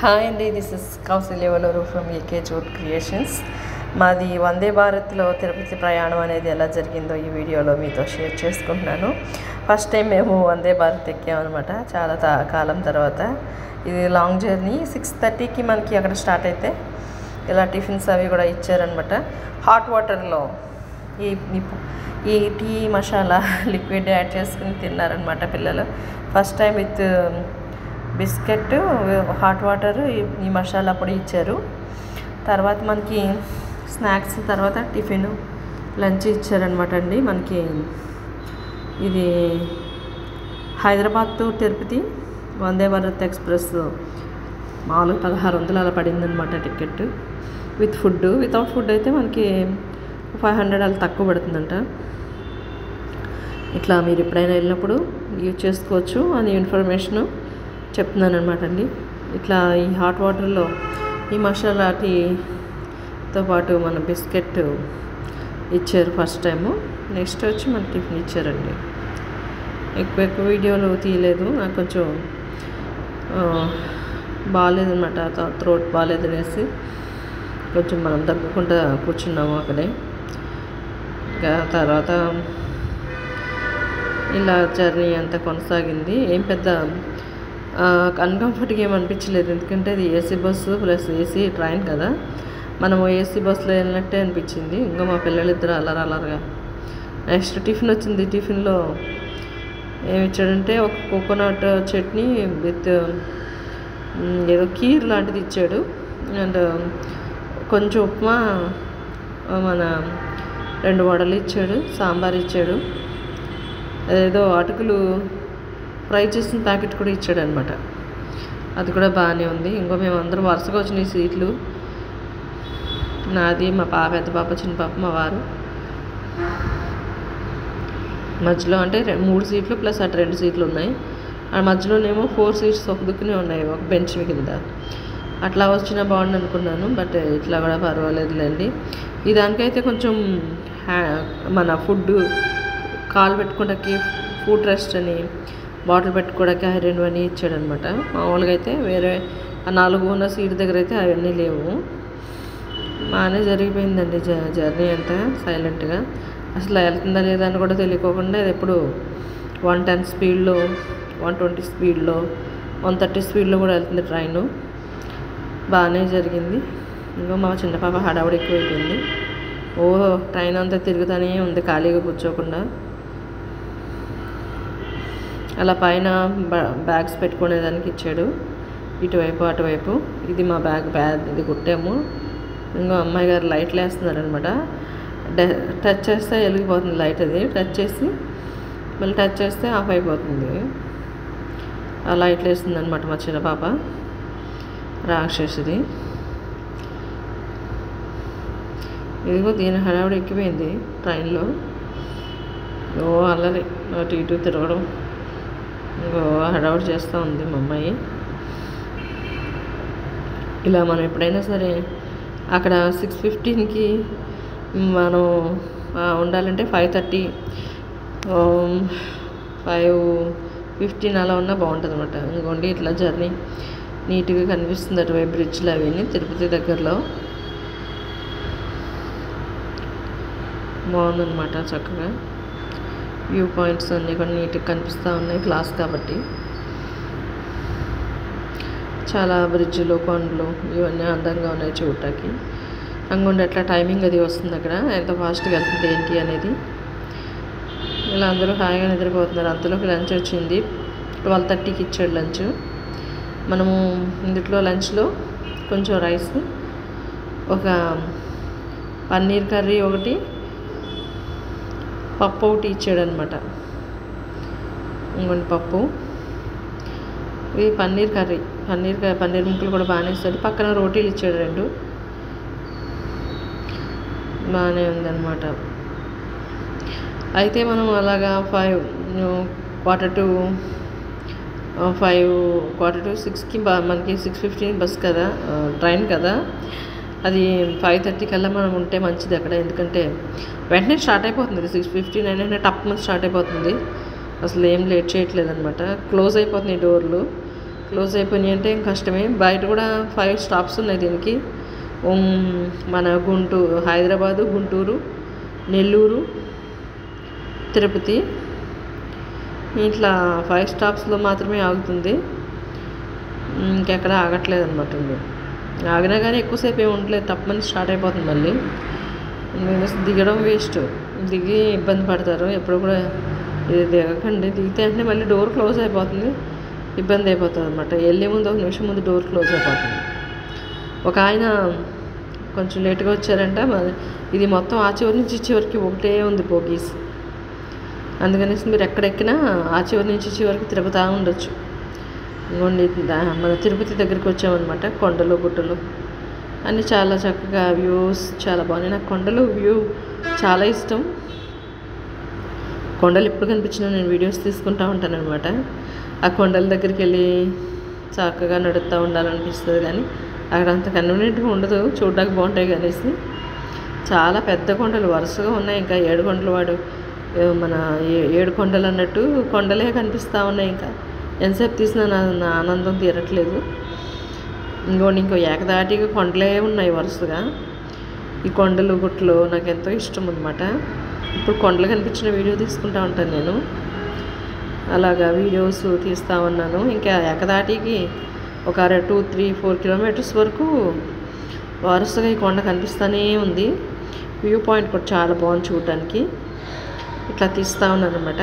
Hi అండి, this is Kousalya Valuru from AK jute creations. మాది వందే భారత్లో తిరుపతి ప్రయాణం అనేది ఎలా జరిగిందో ఈ వీడియోలో మీతో షేర్ చేసుకుంటున్నాను. ఫస్ట్ టైం మేము వందే భారత్ ఎక్కామన్నమాట, చాలా కాలం తర్వాత. ఇది లాంగ్ జర్నీ. 6:30కి మనకి అక్కడ స్టార్ట్ అయితే ఇలా టిఫిన్స్ అవి కూడా ఇచ్చారనమాట. హాట్ వాటర్లో ఈ టీ మసాలా లిక్విడ్ యాడ్ చేసుకుని తిన్నారనమాట పిల్లలు. First time with biscuit, hot water, ఈ మసాలా పొడి ఇచ్చారు. తర్వాత మనకి స్నాక్స్, తర్వాత టిఫిన్, లంచ్ ఇచ్చారనమాట అండి. మనకి ఇది హైదరాబాద్ టు తిరుపతి వందే భారత్ ఎక్స్ప్రెస్ మామూలుగా 1600 అలా పడిందనమాట ticket. With food. Without food అయితే మనకి 500 అలా తక్కువ పడుతుందంట. ఇట్లా మీరు ఎప్పుడైనా వెళ్ళినప్పుడు యూజ్ చేసుకోవచ్చు అని ఇన్ఫర్మేషను చెప్తున్నాను అనమాట అండి. ఇట్లా ఈ హాట్ వాటర్లో ఈ మసాలా టీతో పాటు మన బిస్కెట్ ఇచ్చారు ఫస్ట్ టైము. నెక్స్ట్ వచ్చి మన టిఫిన్ ఇచ్చారండి. ఎక్కువ వీడియోలు తీయలేదు, నాకు కొంచెం బాగాలేదన్నమాట, థ్రోట్ బాగాలేదు అనేసి కొంచెం మనం తగ్గకుండా కూర్చున్నాము అక్కడే. ఇంకా తర్వాత ఇలా జర్నీ అంతా కొనసాగింది. ఏం పెద్ద అన్కంఫర్ట్గా ఏమనిపించలేదు, ఎందుకంటే అది AC bus plus AC train కదా. మనము ఏసీ బస్సులో వెళ్ళినట్టే అనిపించింది. ఇంకా మా పిల్లలిద్దరు అలరగా. నెక్స్ట్ టిఫిన్ వచ్చింది. టిఫిన్లో ఏమి ఇచ్చాడంటే ఒక కోకోనట్ చట్నీ విత్ ఏదో కీర్ లాంటిది ఇచ్చాడు. అండ్ కొంచెం ఉప్మా, మన 2 వడలు ఇచ్చాడు, సాంబార్ ఇచ్చాడు, అదేదో అటుకులు ఫ్రై చేసిన ప్యాకెట్ కూడా ఇచ్చాడు అనమాట. అది కూడా బాగానే ఉంది. ఇంకో మేము అందరం వరుసగా వచ్చినాయి సీట్లు. నాది, మా పెద్ద పాప, చిన్న పాప, మా వారు. మధ్యలో అంటే 3 సీట్లు ప్లస్ అటు 2 సీట్లు ఉన్నాయి. ఆ మధ్యలోనేమో 4 సీట్స్ ఒక దిక్కునే ఉన్నాయి, ఒక బెంచ్ కింద. అట్లా వచ్చినా బాగుండు అనుకున్నాను, బట్ ఇట్లా కూడా పర్వాలేదులేండి. ఈ దానికైతే కొంచెం మన ఫుడ్ కాలు పెట్టుకోవడానికి ఫుడ్ రెస్ట్ అని, బాటిల్ పెట్టుకోవడానికి ఐరన్ అని ఇచ్చాడనమాట. మామూలుగా అయితే వేరే 4 ఉన్న సీట్ దగ్గర అయితే అవన్నీ లేవు. బాగానే జరిగిపోయిందండి జర్నీ అంతా సైలెంట్గా. అసలు వెళ్తుందా లేదా అని కూడా తెలియకోకుండా ఇది ఎప్పుడు 110 స్పీడ్లో, 120 స్పీడ్లో, 130 స్పీడ్లో కూడా వెళ్తుంది ట్రైను. బాగానే జరిగింది. ఇంకో మా చిన్న పాప హడావుడి ఎక్కువైపోయింది. ట్రైన్ అంతా తిరుగుతూనే ఉంది ఖాళీగా కూర్చోకుండా. అలా పైన బ్యాగ్స్ పెట్టుకునేదానికి ఇచ్చాడు, ఇటువైపు అటువైపు. ఇది మా బ్యాగ్ ఇది కుట్టాము. ఇంకో అమ్మాయి గారు లైట్లు వేస్తున్నారనమాట. టచ్ చేస్తే వెలిగిపోతుంది లైట్. అది టచ్ చేసి మళ్ళీ టచ్ చేస్తే ఆఫ్ అయిపోతుంది. ఆ లైట్లు వేస్తుంది అనమాట మా చిన్న పాప, రాక్షసిది. ఇదిగో దీని హడావుడి ఎక్కిపోయింది ట్రైన్లో. అల్లరి అటు ఇటు తిరగడం, ఇంకో హడావుడి చేస్తూ ఉంది మా అమ్మాయి. ఇలా మనం ఎప్పుడైనా సరే అక్కడ 6:15కి మనం ఉండాలంటే 5:30, 5:15 అలా ఉన్నా బాగుంటుంది అనమాట. ఇంకోండి ఇట్లా జర్నీ నీట్గా కనిపిస్తుంది అటువైపు బ్రిడ్జ్లు అవన్నీ తిరుపతి దగ్గరలో. బాగుందన్నమాట, చక్కగా వ్యూ పాయింట్స్ అన్నీ కూడా నీట్గా కనిపిస్తూ ఉన్నాయి, క్లాస్ కాబట్టి. చాలా బ్రిడ్జ్లు, కొండలు ఇవన్నీ అందంగా ఉన్నాయి చూడటానికి. అంగుండి అట్లా టైమింగ్ అది వస్తుంది అక్కడ, ఎంత ఫాస్ట్గా వెళ్తుంది ఏంటి అనేది. ఇలా అందరూ హాయిగా నిద్రపోతున్నారు. అంతలోకి లంచ్ వచ్చింది. 12:30కి ఇచ్చాడు లంచ్. మనము ఇందులో లంచ్లో కొంచెం రైస్, ఒక పన్నీర్ కర్రీ ఒకటి, పప్పు ఒకటి ఇచ్చాడనమాట. ఇంకొంటి పప్పు, ఇది పన్నీర్ కర్రీ, పన్నీర్ ముక్కలు కూడా బాగానే ఇస్తాడు. పక్కన రోటీలు ఇచ్చాడు 2. బాగానే ఉందన్నమాట. అయితే మనం అలాగా 4:45 to 6కి మనకి 6:15 బస్ కదా, ట్రైన్ కదా. అది 5:30 కల్లా మనం ఉంటే మంచిది అక్కడ, ఎందుకంటే వెంటనే స్టార్ట్ అయిపోతుంది. 6:15 అయినా టప్ నుంచి స్టార్ట్ అయిపోతుంది. అసలు ఏం లేట్ చేయట్లేదు అనమాట. క్లోజ్ అయిపోతున్నాయి డోర్లు. క్లోజ్ అయిపోయినాయి అంటే ఏం కష్టమే. బయట కూడా 5 స్టాప్స్ ఉన్నాయి దీనికి. మన హైదరాబాదు, గుంటూరు, నెల్లూరు, తిరుపతి ఇట్లా 5 స్టాప్స్లో మాత్రమే ఆగుతుంది. ఇంకెక్కడ ఆగట్లేదు అనమాట. ఆగినా కానీ ఎక్కువసేపు ఏమి ఉండలేదు, తప్పని స్టార్ట్ అయిపోతుంది మళ్ళీ. దిగడం వేస్ట్, దిగి ఇబ్బంది పడతారు. ఎప్పుడు కూడా ఇది దిగకండి, దిగితే అంటే మళ్ళీ డోర్ క్లోజ్ అయిపోతుంది, ఇబ్బంది అయిపోతుంది అనమాట. వెళ్ళే ముందు 1 నిమిషం ముందు డోర్ క్లోజ్ అయిపోతుంది. ఒక ఆయన కొంచెం లేట్గా వచ్చారంట. ఇది మొత్తం ఆ చివరి నుంచి చివరికి ఒకటే ఉంది బోగీస్. అందుకనేసి మీరు ఎక్కడెక్కినా ఆ చివరి నుంచి చివరికి తిరుగుతూ ఉండొచ్చు. ఇంకోండి మన తిరుపతి దగ్గరికి వచ్చామన్నమాట. కొండలు గుట్టలు అన్నీ చాలా చక్కగా, వ్యూస్ చాలా బాగున్నాయి. నాకు కొండలు వ్యూ చాలా ఇష్టం. కొండలు ఎప్పుడు కనిపించినా నేను వీడియోస్ తీసుకుంటూ ఉంటాను అనమాట. ఆ కొండల దగ్గరికి వెళ్ళి చక్కగా నడుస్తూ ఉండాలనిపిస్తుంది. కానీ అక్కడ అంత కన్వీనియంట్గా ఉండదు, చూడడానికి బాగుంటాయి అనేసి. చాలా పెద్ద కొండలు వరుసగా ఉన్నాయి. ఇంకా 7 కొండలు మన 7 కొండలు అన్నట్టు కొండలే కనిపిస్తూ ఉన్నాయి. ఇంకా ఎంతసేపు తీసినా నా ఆనందం తీరట్లేదు. ఇంకో ఏకదాటిగా కొండలే ఉన్నాయి వరుసగా. ఈ కొండలు గుట్టలు నాకు ఎంతో ఇష్టం అనమాట. ఇప్పుడు కొండలు కనిపించిన వీడియో తీసుకుంటూ ఉంటాను నేను. అలాగా వీడియోస్ తీస్తూ ఉన్నాను. ఇంకా ఏకదాటికి ఒక 2, 3, 4 కిలోమీటర్స్ వరకు వరుసగా ఈ కొండ కనిపిస్తూనే ఉంది. వ్యూ పాయింట్ కూడా చాలా బాగుంది చూడడానికి. ఇట్లా తీస్తూ ఉన్నాను అనమాట.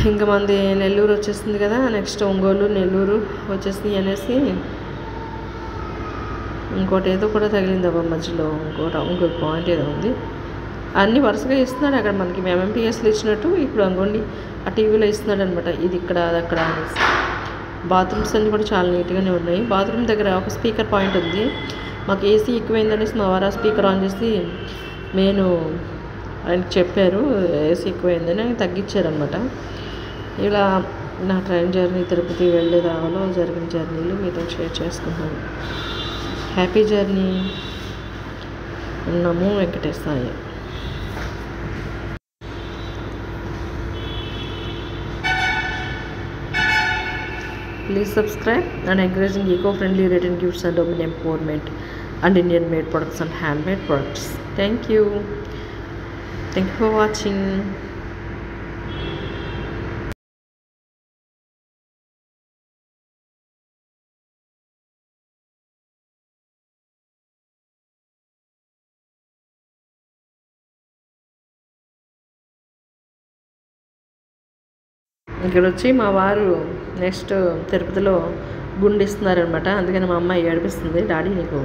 ఇంకా మంది నెల్లూరు వచ్చేస్తుంది కదా, నెక్స్ట్ ఒంగోలు, నెల్లూరు వచ్చేసింది అనేసి ఇంకోటి ఏదో కూడా తగిలింది అబ్బా మధ్యలో. ఇంకో పాయింట్ ఏదో ఉంది. అన్నీ వరుసగా ఇస్తున్నాడు అక్కడ మనకి. ఎంఎంటీఎస్లో ఇచ్చినట్టు ఇప్పుడు అంగోండి ఆ టీవీలో ఇస్తున్నాడు అనమాట. ఇది ఇక్కడ, అది అక్కడ అనేసి. బాత్రూమ్స్ అన్నీ కూడా చాలా నీట్గానే ఉన్నాయి. బాత్రూమ్ దగ్గర ఒక స్పీకర్ పాయింట్ ఉంది. మాకు ఏసీ ఎక్కువైందనేసి మా వారు స్పీకర్ ఆన్ చేసి ఆయనకి చెప్పారు ఏసీ ఎక్కువైందని, ఆయన తగ్గించారనమాట. ఇలా నా ట్రైన్ జర్నీ తిరుపతి వెళ్ళే రావలో జరిగిన జర్నీలు మీతో షేర్ చేసుకుంటాను. Happy journey. Namo Venkatesaya. Please subscribe and encouraging eco-friendly written gifts and women empowerment and Indian-made products and handmade products. Thank you. Thank you for watching. ఇక్కడ వచ్చి మా వారు నెక్స్ట్ తిరుపతిలో గుండు ఇస్తున్నారనమాట. అందుకని మా అమ్మాయి ఏడిపిస్తుంది, డాడీ నీకు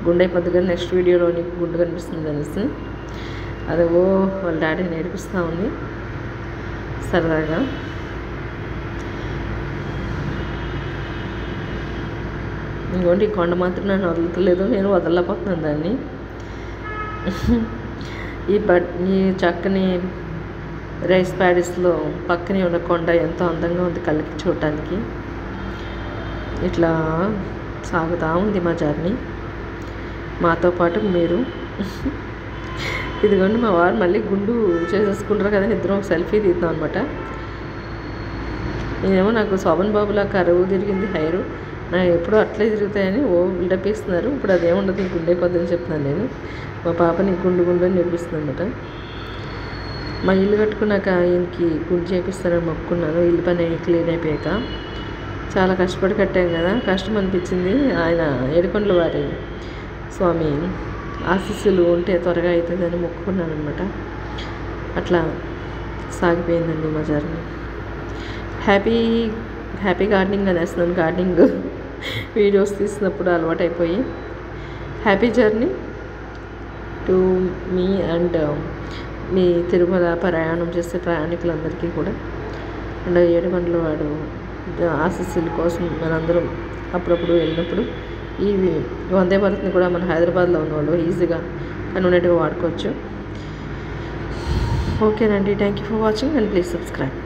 గుండె అయిపోద్ది కానీ నెక్స్ట్ వీడియోలో నీకు గుండు కనిపిస్తుంది అనేసి. అది వాళ్ళ డాడీని ఏడిపిస్తూ ఉంది సరదాగా. ఇంకోటి ఈ కొండ మాత్రం నన్ను వదలట్లేదు, నేను వదలలేకపోతున్నాను దాన్ని. ఈ చక్కని రైస్ ప్యాడిస్లో పక్కనే ఉన్న కొండ ఎంతో అందంగా ఉంది కళ్ళకి చూడటానికి. ఇట్లా సాగుతూ ఉంది మా జర్నీ. మాతో పాటు మీరు. ఇదిగోండి మా వారు మళ్ళీ గుండు చేసేసుకుంటారు కదా, ఇద్దరం ఒక సెల్ఫీ తీద్దాం అనమాట. నేనేమో నాకు శోభన్ బాబులా కరువు తిరిగింది హెయిర్, నాకు ఎప్పుడూ అట్లే తిరుగుతాయని బిల్డప్ ఇస్తున్నారు. ఇప్పుడు అదేముండదు, నీకు గుండె కొద్దని చెప్తున్నాను నేను. మా పాప నీకు గుండు అని నేర్పిస్తుంది అనమాట. మా ఇల్లు కట్టుకున్నాక ఈయనకి గుండు చేపిస్తానని మొక్కున్నాను. ఇల్లు పని క్లీన్ అయిపోయాక చాలా కష్టపడి కట్టాం కదా, కష్టం అనిపించింది. ఆయన ఏడుకొండల వారి స్వామి ఆశీస్సులు ఉంటే త్వరగా అవుతుందని మొక్కుకున్నాను అనమాట. అట్లా సాగిపోయిందండి మా జర్నీ. హ్యాపీ గార్డెనింగ్ అనేస్తున్నాను. గార్డెనింగ్ వీడియోస్ తీసినప్పుడు అలవాటైపోయి. హ్యాపీ జర్నీ టు మీ అండ్ మీ తిరుమల ప్రయాణం చేసే ప్రయాణికులందరికీ కూడా. అండ్ ఏడుకొండల వాడు ఆశీస్సుల కోసం మనందరం అప్పుడప్పుడు వెళ్ళినప్పుడు ఈ వందే భారత్ని కూడా మన హైదరాబాద్లో ఉన్నవాళ్ళు ఈజీగా కన్వీనియంట్గా వాడుకోవచ్చు. ఓకేనండి, thank you for watching and please subscribe.